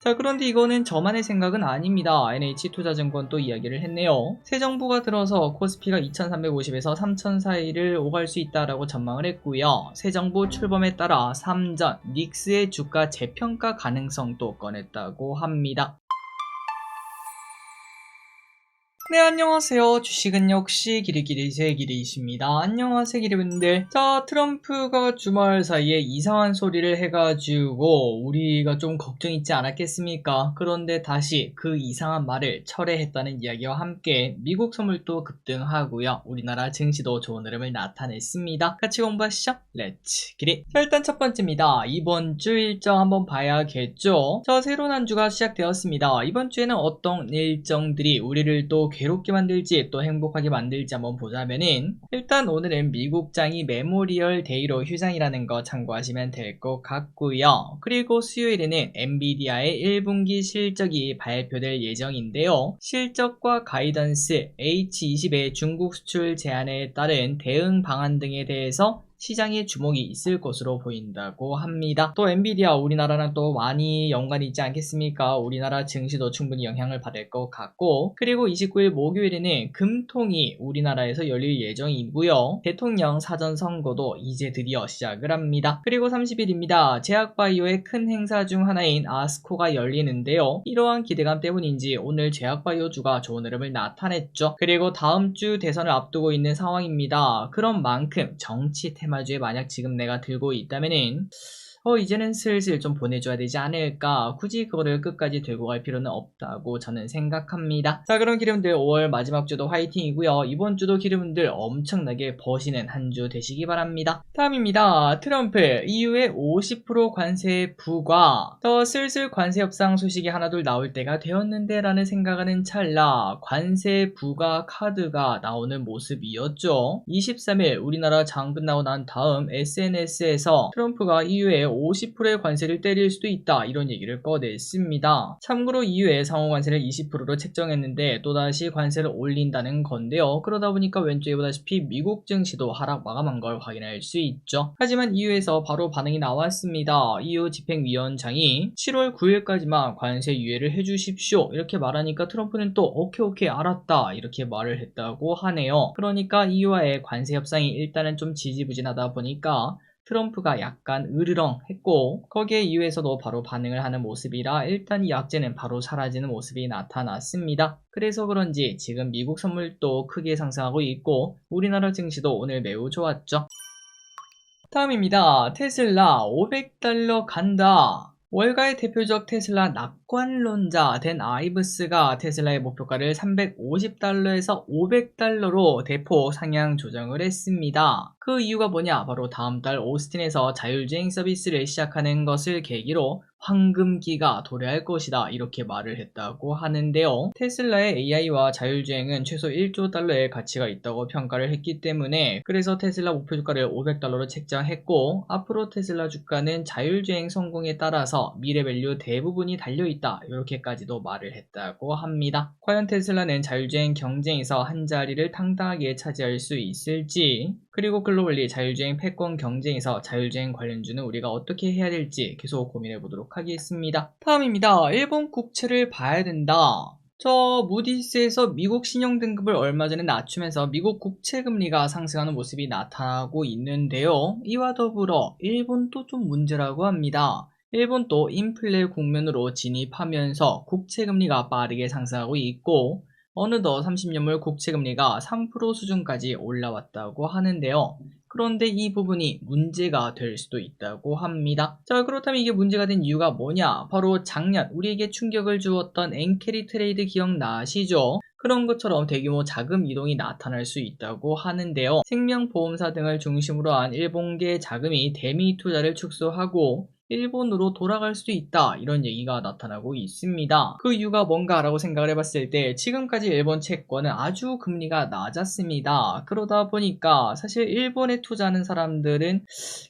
자, 그런데 이거는 저만의 생각은 아닙니다. NH투자증권도 이야기를 했네요. 새 정부가 들어서 코스피가 2350에서 3000 사이를 오갈 수 있다라고 전망을 했고요. 새 정부 출범에 따라 삼전 닉스의 주가 재평가 가능성도 꺼냈다고 합니다. 네, 안녕하세요. 주식은 역시 기리기리새 기리이십니다. 안녕하세요, 기리분들. 자, 트럼프가 주말 사이에 이상한 소리를 해가지고 우리가 좀 걱정 있지 않았겠습니까? 그런데 다시 그 이상한 말을 철회했다는 이야기와 함께 미국 선물도 급등하고요. 우리나라 증시도 좋은 흐름을 나타냈습니다. 같이 공부하시죠. 렛츠 기리. 자, 일단 첫 번째입니다. 이번 주 일정 한번 봐야겠죠. 자, 새로운 한 주가 시작되었습니다. 이번 주에는 어떤 일정들이 우리를 또 괴롭게 만들지 또 행복하게 만들지 한번 보자면은, 일단 오늘은 미국장이 메모리얼 데이로 휴장이라는 거 참고하시면 될 것 같고요. 그리고 수요일에는 엔비디아의 1분기 실적이 발표될 예정인데요. 실적과 가이던스, H20의 중국 수출 제한에 따른 대응 방안 등에 대해서 시장에 주목이 있을 것으로 보인다고 합니다. 또 엔비디아 우리나라랑 또 많이 연관이 있지 않겠습니까? 우리나라 증시도 충분히 영향을 받을 것 같고, 그리고 29일 목요일에는 금통이 우리나라에서 열릴 예정이고요. 대통령 사전 선거도 이제 드디어 시작을 합니다. 그리고 30일입니다. 제약바이오의 큰 행사 중 하나인 아스코가 열리는데요. 이러한 기대감 때문인지 오늘 제약바이오주가 좋은 흐름을 나타냈죠. 그리고 다음 주 대선을 앞두고 있는 상황입니다. 그런 만큼 정치 테마주에 만약 지금 내가 들고 있다면은 이제는 슬슬 좀 보내줘야 되지 않을까. 굳이 그거를 끝까지 들고 갈 필요는 없다고 저는 생각합니다. 자, 그럼 기름들 5월 마지막 주도 화이팅이고요. 이번 주도 기름들 엄청나게 버시는 한 주 되시기 바랍니다. 다음입니다. 트럼프 EU의 50% 관세 부과. 더 슬슬 관세 협상 소식이 하나둘 나올 때가 되었는데 라는 생각하는 찰나 관세 부과 카드가 나오는 모습이었죠. 23일 우리나라 장 끝나고 난 다음 SNS에서 트럼프가 EU에 50%의 관세를 때릴 수도 있다 이런 얘기를 꺼냈습니다. 참고로 EU의 상호 관세를 20%로 책정했는데 또다시 관세를 올린다는 건데요. 그러다 보니까 왼쪽에 보다시피 미국 증시도 하락 마감한 걸 확인할 수 있죠. 하지만 EU에서 바로 반응이 나왔습니다. EU 집행위원장이 7월 9일까지만 관세 유예를 해주십시오 이렇게 말하니까 트럼프는 또 오케이 알았다 이렇게 말을 했다고 하네요. 그러니까 EU와의 관세 협상이 일단은 좀 지지부진하다 보니까 트럼프가 약간 으르렁 했고, 거기에 이후에서도 바로 반응을 하는 모습이라 일단 이 악재는 바로 사라지는 모습이 나타났습니다. 그래서 그런지 지금 미국 선물도 크게 상승하고 있고 우리나라 증시도 오늘 매우 좋았죠. 다음입니다. 테슬라 500달러 간다. 월가의 대표적 테슬라 낙관론자 된 아이브스가 테슬라의 목표가를 350달러에서 500달러로 대폭 상향 조정을 했습니다. 그 이유가 뭐냐? 바로 다음 달 오스틴에서 자율주행 서비스를 시작하는 것을 계기로 황금기가 도래할 것이다 이렇게 말을 했다고 하는데요. 테슬라의 AI와 자율주행은 최소 1조 달러의 가치가 있다고 평가를 했기 때문에, 그래서 테슬라 목표 주가를 500달러로 책정했고, 앞으로 테슬라 주가는 자율주행 성공에 따라서 미래밸류 대부분이 달려있다 이렇게까지도 말을 했다고 합니다. 과연 테슬라는 자율주행 경쟁에서 한 자리를 당당하게 차지할 수 있을지, 그리고 글로벌리 자율주행 패권 경쟁에서 자율주행 관련주는 우리가 어떻게 해야 될지 계속 고민해 보도록 하겠습니다. 다음입니다. 일본 국채를 봐야 된다. 저 무디스에서 미국 신용 등급을 얼마 전에 낮추면서 미국 국채 금리가 상승하는 모습이 나타나고 있는데요. 이와 더불어 일본도 좀 문제라고 합니다. 일본도 인플레 국면으로 진입하면서 국채 금리가 빠르게 상승하고 있고, 어느덧 30년물 국채금리가 3% 수준까지 올라왔다고 하는데요. 그런데 이 부분이 문제가 될 수도 있다고 합니다. 자, 그렇다면 이게 문제가 된 이유가 뭐냐? 바로 작년 우리에게 충격을 주었던 엔캐리 트레이드 기억나시죠? 그런 것처럼 대규모 자금 이동이 나타날 수 있다고 하는데요. 생명보험사 등을 중심으로 한 일본계 자금이 대미 투자를 축소하고 일본으로 돌아갈 수도 있다 이런 얘기가 나타나고 있습니다. 그 이유가 뭔가라고 생각을 해봤을 때 지금까지 일본 채권은 아주 금리가 낮았습니다. 그러다 보니까 사실 일본에 투자하는 사람들은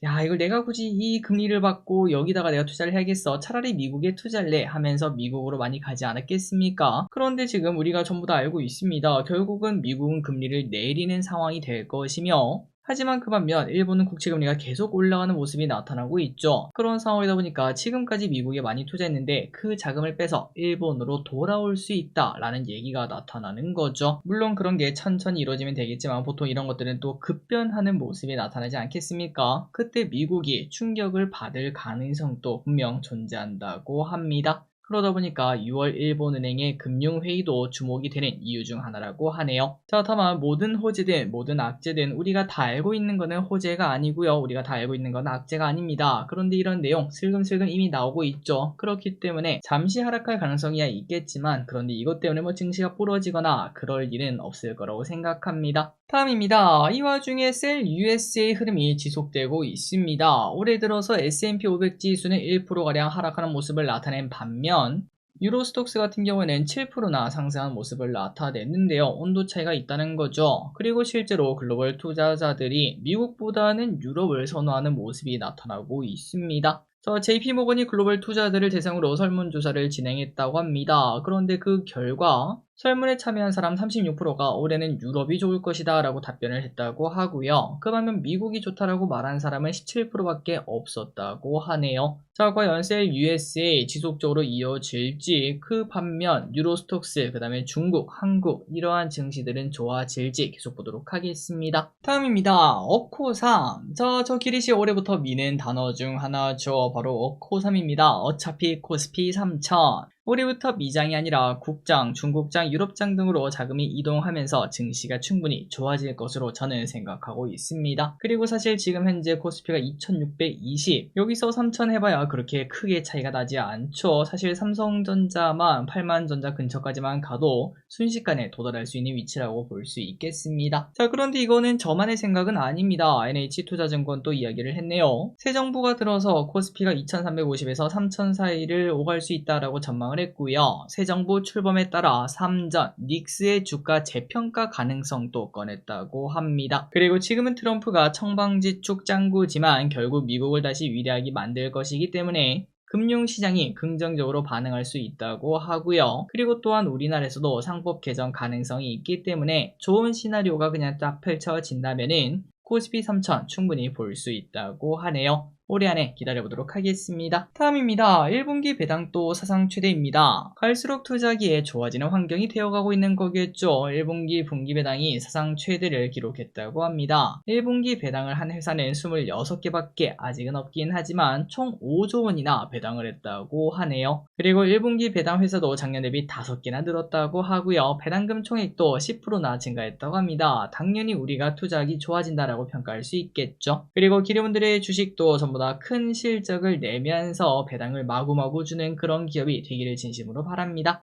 야, 이걸 내가 굳이 이 금리를 받고 여기다가 내가 투자를 해야겠어, 차라리 미국에 투자할래 하면서 미국으로 많이 가지 않았겠습니까? 그런데 지금 우리가 전부 다 알고 있습니다. 결국은 미국은 금리를 내리는 상황이 될 것이며, 하지만 그 반면 일본은 국채금리가 계속 올라가는 모습이 나타나고 있죠. 그런 상황이다 보니까 지금까지 미국에 많이 투자했는데 그 자금을 빼서 일본으로 돌아올 수 있다라는 얘기가 나타나는 거죠. 물론 그런 게 천천히 이루어지면 되겠지만 보통 이런 것들은 또 급변하는 모습이 나타나지 않겠습니까? 그때 미국이 충격을 받을 가능성도 분명 존재한다고 합니다. 그러다 보니까 6월 일본은행의 금융회의도 주목이 되는 이유 중 하나라고 하네요. 자, 다만 모든 호재든 모든 악재든 우리가 다 알고 있는 거는 호재가 아니고요. 우리가 다 알고 있는 건 악재가 아닙니다. 그런데 이런 내용 슬금슬금 이미 나오고 있죠. 그렇기 때문에 잠시 하락할 가능성이야 있겠지만 그런데 이것 때문에 뭐 증시가 부러지거나 그럴 일은 없을 거라고 생각합니다. 다음입니다. 이 와중에 셀 USA 흐름이 지속되고 있습니다. 올해 들어서 S&P 500 지수는 1%가량 하락하는 모습을 나타낸 반면 유로스톡스 같은 경우에는 7%나 상승한 모습을 나타냈는데요. 온도 차이가 있다는 거죠. 그리고 실제로 글로벌 투자자들이 미국보다는 유럽을 선호하는 모습이 나타나고 있습니다. JP모건이 글로벌 투자자들을 대상으로 설문조사를 진행했다고 합니다. 그런데 그 결과 설문에 참여한 사람 36%가 올해는 유럽이 좋을 것이다 라고 답변을 했다고 하고요. 그 반면 미국이 좋다라고 말한 사람은 17%밖에 없었다고 하네요. 자, 과연 셀 USA 지속적으로 이어질지, 그 반면 유로스톡스, 그 다음에 중국, 한국 이러한 증시들은 좋아질지 계속 보도록 하겠습니다. 다음입니다. 어코3. 저 기리시 올해부터 미는 단어 중 하나죠. 바로 어코3입니다. 어차피 코스피 3000. 올해부터 미장이 아니라 국장, 중국장, 유럽장 등으로 자금이 이동하면서 증시가 충분히 좋아질 것으로 저는 생각하고 있습니다. 그리고 사실 지금 현재 코스피가 2620, 여기서 3000 해봐야 그렇게 크게 차이가 나지 않죠. 사실 삼성전자만 8만전자 근처까지만 가도 순식간에 도달할 수 있는 위치라고 볼 수 있겠습니다. 자, 그런데 이거는 저만의 생각은 아닙니다. NH투자증권도 이야기를 했네요. 새 정부가 들어서 코스피가 2350에서 3000 사이를 오갈 수 있다라고 전망을 했고요. 새 정부 출범에 따라 삼전, 닉스의 주가 재평가 가능성도 꺼냈다고 합니다. 그리고 지금은 트럼프가 청방지축 짱구지만 결국 미국을 다시 위대하게 만들 것이기 때문에 금융시장이 긍정적으로 반응할 수 있다고 하고요. 그리고 또한 우리나라에서도 상법 개정 가능성이 있기 때문에 좋은 시나리오가 그냥 딱 펼쳐진다면은 코스피 3000 충분히 볼 수 있다고 하네요. 올해 안에 기다려보도록 하겠습니다. 다음입니다. 1분기 배당도 사상 최대입니다. 갈수록 투자기에 좋아지는 환경이 되어가고 있는 거겠죠. 1분기 분기 배당이 사상 최대를 기록했다고 합니다. 1분기 배당을 한 회사는 26개밖에 아직은 없긴 하지만 총 5조 원이나 배당을 했다고 하네요. 그리고 1분기 배당 회사도 작년 대비 5개나 늘었다고 하고요. 배당금 총액도 10%나 증가했다고 합니다. 당연히 우리가 투자하기 좋아진다라고 평가할 수 있겠죠. 그리고 기대분들의 주식도 전부 다 큰 실적을 내면서 배당을 마구마구 주는 그런 기업이 되기를 진심으로 바랍니다.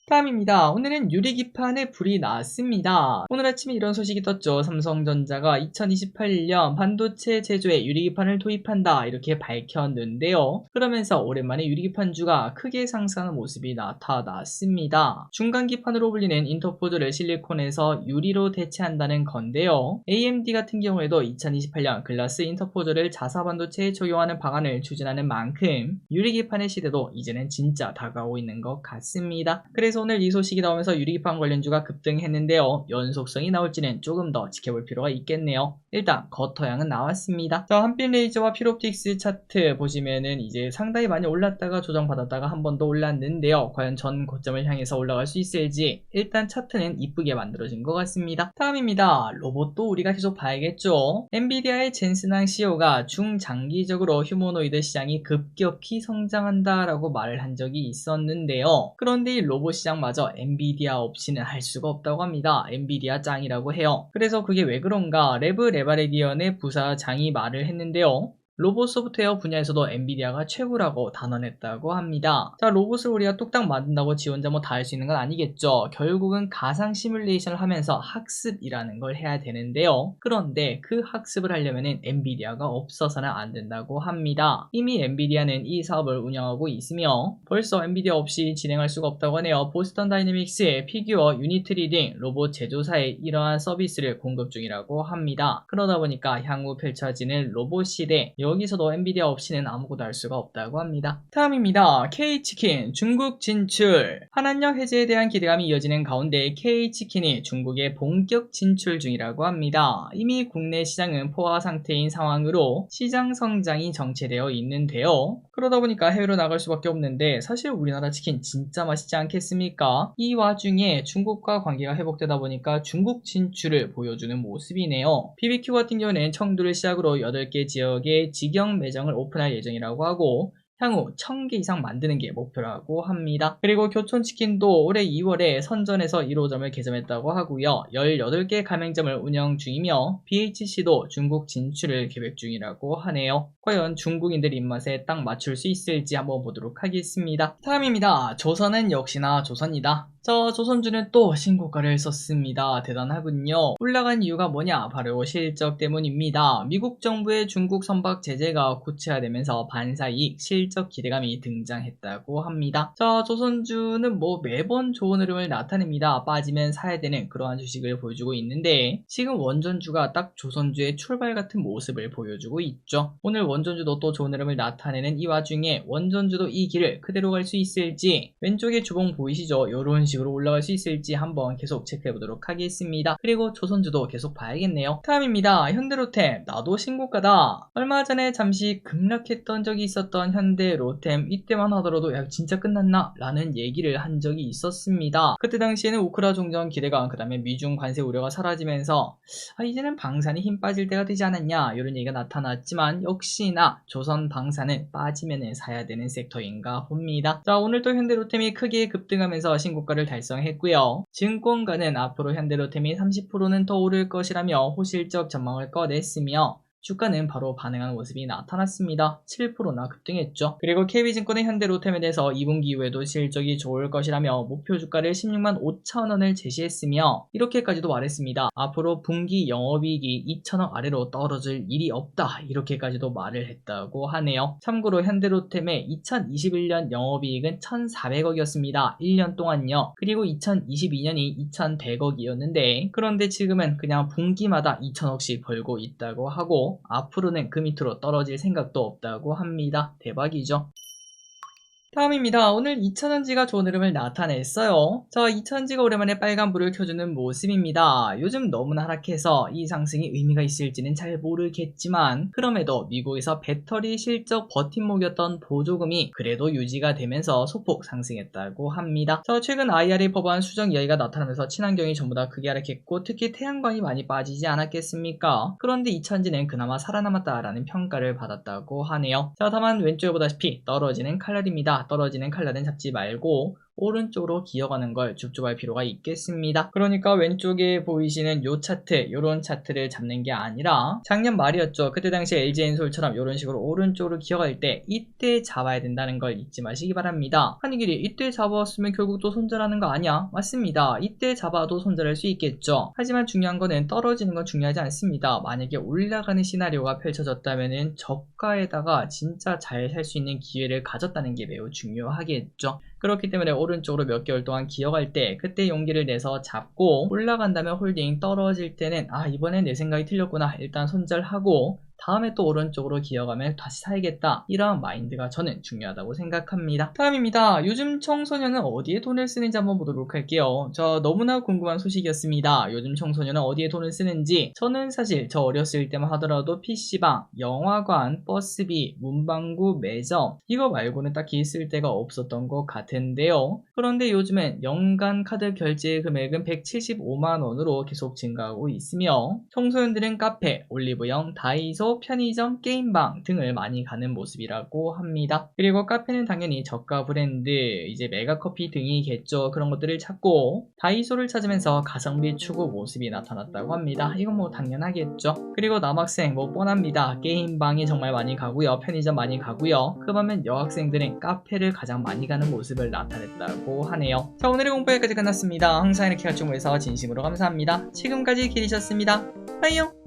다음입니다. 오늘은 유리기판에 불이 났습니다. 오늘 아침에 이런 소식이 떴죠. 삼성전자가 2028년 반도체 제조에 유리기판을 도입한다 이렇게 밝혔는데요. 그러면서 오랜만에 유리기판주가 크게 상승하는 모습이 나타났습니다. 중간기판으로 불리는 인터포즈를 실리콘에서 유리로 대체한다는 건데요. AMD 같은 경우에도 2028년 글라스 인터포즈를 자사 반도체에 적용하는 방안을 추진하는 만큼 유리기판의 시대도 이제는 진짜 다가오고 있는 것 같습니다. 그래서 오늘 이 소식이 나오면서 유리기판 관련주가 급등했는데요. 연속성이 나올지는 조금 더 지켜볼 필요가 있겠네요. 일단 거터양은 나왔습니다. 자, 한빛레이저와 필옵틱스 차트 보시면은 이제 상당히 많이 올랐다가 조정받았다가 한 번 더 올랐는데요. 과연 전 고점을 향해서 올라갈 수 있을지 일단 차트는 이쁘게 만들어진 것 같습니다. 다음입니다. 로봇도 우리가 계속 봐야겠죠. 엔비디아의 젠슨항 CEO가 중장기적으로 휴머노이드 시장이 급격히 성장한다라고 말을 한 적이 있었는데요. 그런데 이 로봇 시장마저 엔비디아 없이는 할 수가 없다고 합니다. 엔비디아 짱이라고 해요. 그래서 그게 왜 그런가 레브레바레디언의 부사장이 말을 했는데요. 로봇 소프트웨어 분야에서도 엔비디아가 최고라고 단언했다고 합니다. 자, 로봇을 우리가 뚝딱 만든다고 지 혼자 뭐 다 할 수 있는 건 아니겠죠. 결국은 가상 시뮬레이션을 하면서 학습이라는 걸 해야 되는데요. 그런데 그 학습을 하려면은 엔비디아가 없어서는 안 된다고 합니다. 이미 엔비디아는 이 사업을 운영하고 있으며 벌써 엔비디아 없이 진행할 수가 없다고 하네요. 보스턴 다이내믹스의 피규어 유니트 리딩 로봇 제조사에 이러한 서비스를 공급 중이라고 합니다. 그러다 보니까 향후 펼쳐지는 로봇 시대 여기서도 엔비디아 없이는 아무것도 할 수가 없다고 합니다. 다음입니다. K치킨 중국 진출. 한한령 해제에 대한 기대감이 이어지는 가운데 K치킨이 중국에 본격 진출 중이라고 합니다. 이미 국내 시장은 포화 상태인 상황으로 시장 성장이 정체되어 있는데요. 그러다 보니까 해외로 나갈 수밖에 없는데 사실 우리나라 치킨 진짜 맛있지 않겠습니까? 이 와중에 중국과 관계가 회복되다 보니까 중국 진출을 보여주는 모습이네요. BBQ 같은 경우는 청두를 시작으로 8개 지역에 직영 매장을 오픈할 예정이라고 하고 향후 1000개 이상 만드는 게 목표라고 합니다. 그리고 교촌치킨도 올해 2월에 선전에서 1호점을 개점했다고 하고요. 18개 가맹점을 운영 중이며 BHC도 중국 진출을 계획 중이라고 하네요. 과연 중국인들 입맛에 딱 맞출 수 있을지 한번 보도록 하겠습니다. 다음입니다. 조선은 역시나 조선이다. 조선주는 또 신고가를 썼습니다. 대단하군요. 올라간 이유가 뭐냐? 바로 실적 때문입니다. 미국 정부의 중국 선박 제재가 구체화되면서 반사이익, 실적 기대감이 등장했다고 합니다. 조선주는 매번 좋은 흐름을 나타냅니다. 빠지면 사야 되는 그러한 주식을 보여주고 있는데 지금 원전주가 딱 조선주의 출발 같은 모습을 보여주고 있죠. 오늘 원전주도 또 좋은 흐름을 나타내는 이 와중에 원전주도 이 길을 그대로 갈 수 있을지 왼쪽에 주봉 보이시죠? 이런 식으로 올라갈 수 있을지 한번 계속 체크해 보도록 하겠습니다. 그리고 조선주도 계속 봐야겠네요. 다음입니다. 현대로템 나도 신고가다. 얼마 전에 잠시 급락했던 적이 있었던 현대로템 이때만 하더라도 야 진짜 끝났나? 라는 얘기를 한 적이 있었습니다. 그때 당시에는 우크라 종전 기대감 그 다음에 미중 관세 우려가 사라지면서 이제는 방산이 힘 빠질 때가 되지 않았냐 이런 얘기가 나타났지만 역시나 조선 방산은 빠지면 사야 되는 섹터인가 봅니다. 오늘 또 현대로템이 크게 급등하면서 신고가를 달성했고요. 증권가는 앞으로 현대로템이 30%는 더 오를 것이라며 호실적 전망을 꺼냈으며 주가는 바로 반응하는 모습이 나타났습니다. 7%나 급등했죠. 그리고 KB증권은 현대로템에 대해서 2분기 이후에도 실적이 좋을 것이라며 목표 주가를 16만 5천원을 제시했으며 이렇게까지도 말했습니다. 앞으로 분기 영업이익이 2천억 아래로 떨어질 일이 없다. 이렇게까지도 말을 했다고 하네요. 참고로 현대로템의 2021년 영업이익은 1,400억이었습니다. 1년 동안요. 그리고 2022년이 2,100억이었는데 그런데 지금은 그냥 분기마다 2천억씩 벌고 있다고 하고 앞으로는 그 밑으로 떨어질 생각도 없다고 합니다. 대박이죠. 다음입니다. 오늘 2,000원지가 좋은 흐름을 나타냈어요. 2,000원지가 오랜만에 빨간불을 켜주는 모습입니다. 요즘 너무나 하락해서 이 상승이 의미가 있을지는 잘 모르겠지만 그럼에도 미국에서 배터리 실적 버팀목이었던 보조금이 그래도 유지가 되면서 소폭 상승했다고 합니다. 최근 IRA 법안 수정 이야기가 나타나면서 친환경이 전부 다 크게 하락했고 특히 태양광이 많이 빠지지 않았겠습니까? 그런데 2,000원지는 그나마 살아남았다라는 평가를 받았다고 하네요. 다만 왼쪽에 보다시피 떨어지는 칼날입니다. 떨어지는 칼날은 잡지 말고 오른쪽으로 기어가는 걸 줍줍할 필요가 있겠습니다. 그러니까 왼쪽에 보이시는 요 차트, 요런 차트를 잡는 게 아니라 작년 말이었죠. 그때 당시 LG엔솔처럼 요런 식으로 오른쪽으로 기어갈 때 이때 잡아야 된다는 걸 잊지 마시기 바랍니다. 한이길이 이때 잡았으면 결국 또 손절하는 거 아니야? 맞습니다. 이때 잡아도 손절할 수 있겠죠. 하지만 중요한 거는 떨어지는 건 중요하지 않습니다. 만약에 올라가는 시나리오가 펼쳐졌다면은 저가에다가 진짜 잘 살 수 있는 기회를 가졌다는 게 매우 중요하겠죠. 그렇기 때문에 오른쪽으로 몇 개월 동안 기어갈 때 그때 용기를 내서 잡고 올라간다면 홀딩, 떨어질 때는 이번엔 내 생각이 틀렸구나 일단 손절하고 다음에 또 오른쪽으로 기어가면 다시 사야겠다 이러한 마인드가 저는 중요하다고 생각합니다. 다음입니다. 요즘 청소년은 어디에 돈을 쓰는지 한번 보도록 할게요. 너무나 궁금한 소식이었습니다. 요즘 청소년은 어디에 돈을 쓰는지 저는 사실 저 어렸을 때만 하더라도 PC방, 영화관, 버스비, 문방구, 매점 이거 말고는 딱히 쓸 데가 없었던 것 같은데요. 그런데 요즘엔 연간 카드 결제 금액은 175만원으로 계속 증가하고 있으며 청소년들은 카페, 올리브영, 다이소, 편의점, 게임방 등을 많이 가는 모습이라고 합니다. 그리고 카페는 당연히 저가 브랜드, 이제 메가커피 등이겠죠. 그런 것들을 찾고 다이소를 찾으면서 가성비 추구 모습이 나타났다고 합니다. 이건 당연하겠죠. 그리고 남학생 뻔합니다. 게임방이 정말 많이 가고요. 편의점 많이 가고요. 그 반면 여학생들은 카페를 가장 많이 가는 모습을 나타냈다고 하네요. 오늘의 공부 여기까지 끝났습니다. 항상 이렇게 같이 공부해서 진심으로 감사합니다. 지금까지 길이셨습니다. 빠이요.